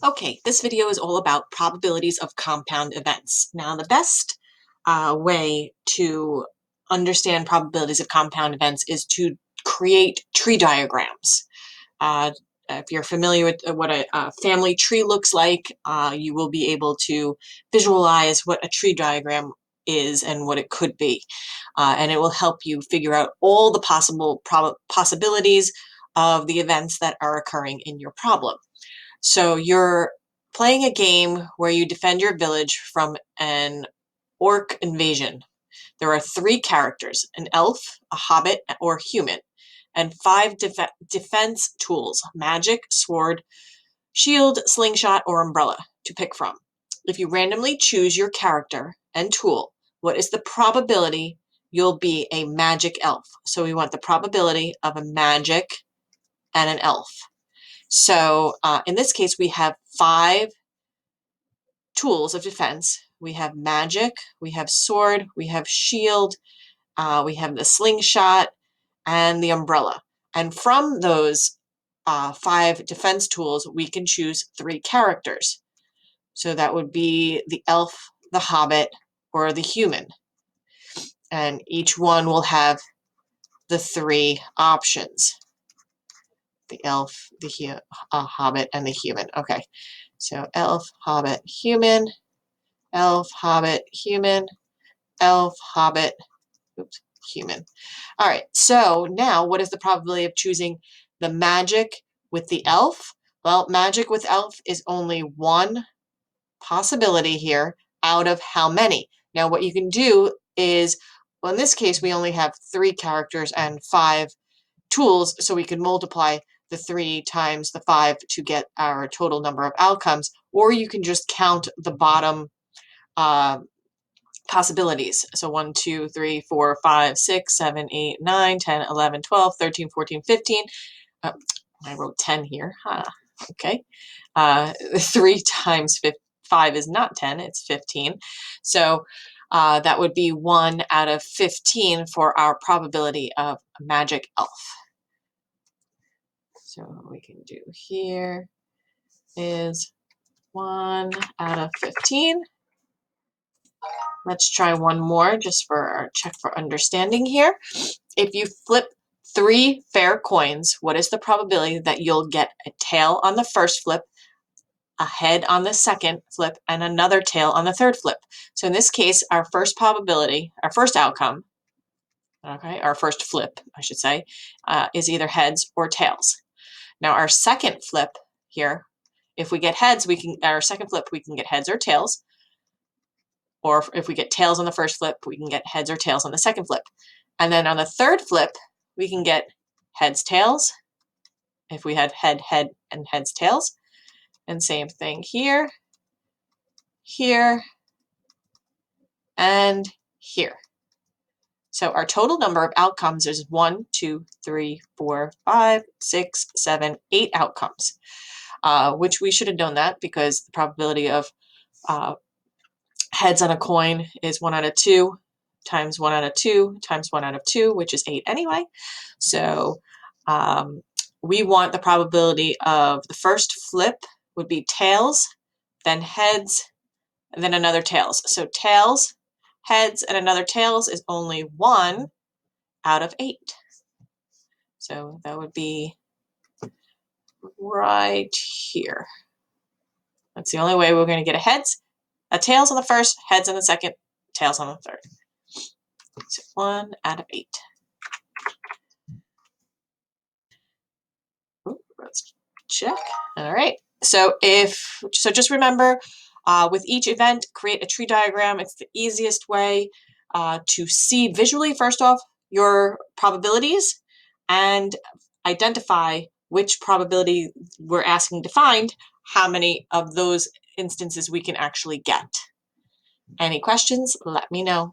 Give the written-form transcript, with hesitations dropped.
Okay, this video is all about probabilities of compound events. Now, the best way to understand probabilities of compound events is to create tree diagrams. If you're familiar with what a family tree looks like, you will be able to visualize what a tree diagram is and what it could be. And it will help you figure out all the possible possibilities of the events that are occurring in your problem. So you're playing a game where you defend your village from an orc invasion. There are three characters, an elf, a hobbit, or human, and five defense tools, magic, sword, shield, slingshot, or umbrella, to pick from. If you randomly choose your character and tool, what is the probability you'll be a magic elf? So we want the probability of a magic and an elf. So in this case, we have five tools of defense. We have magic, we have sword, we have shield, we have the slingshot, and the umbrella. And from those five defense tools, we can choose three characters. So that would be the elf, the hobbit, or the human. And each one will have the three options. The elf, the hobbit, and the human. Okay, so elf, hobbit, human, elf, hobbit, human, elf, hobbit, oops, human. All right, so now what is the probability of choosing the magic with the elf? Well, magic with elf is only one possibility here out of how many? Now, what you can do is, well, in this case, we only have three characters and five tools, so we can multiply the 3 times the 5 to get our total number of outcomes, or you can just count the bottom possibilities. So 1, 2, 3, 4, 5, 6, 7, 8, 9, 10, 11, 12, 13, 14, 15. I wrote 10 here. Okay. 3 times 5 is not 10, it's 15. So that would be 1 out of 15 for our probability of a magic elf. So what we can do here is 1 out of 15. Let's try one more just for our check for understanding here. If you flip 3 fair coins, what is the probability that you'll get a tail on the first flip, a head on the second flip, and another tail on the third flip? So in this case, our first probability, our first outcome, okay, our first flip, I should say, is either heads or tails. Now our second flip here, if we get heads, our second flip, we can get heads or tails. Or if we get tails on the first flip, we can get heads or tails on the second flip. And then on the third flip, we can get heads, tails, if we had head, head, and heads, tails. And same thing here, here, and here. So our total number of outcomes is 1, 2, 3, 4, 5, 6, 7, 8 outcomes, which we should have known that because the probability of heads on a coin is 1 out of 2 times 1 out of 2 times 1 out of 2, which is 8 anyway. So we want the probability of the first flip would be tails, then heads, and then another tails. So tails, heads, and another tails is only 1 out of 8. So that would be right here. That's the only way we're going to get a tails on the first, heads on the second, tails on the third. So 1 out of 8. Ooh, let's check. All right. So just remember, with each event, create a tree diagram. It's the easiest way to see visually, first off, your probabilities and identify which probability we're asking to find, how many of those instances we can actually get. Any questions? Let me know.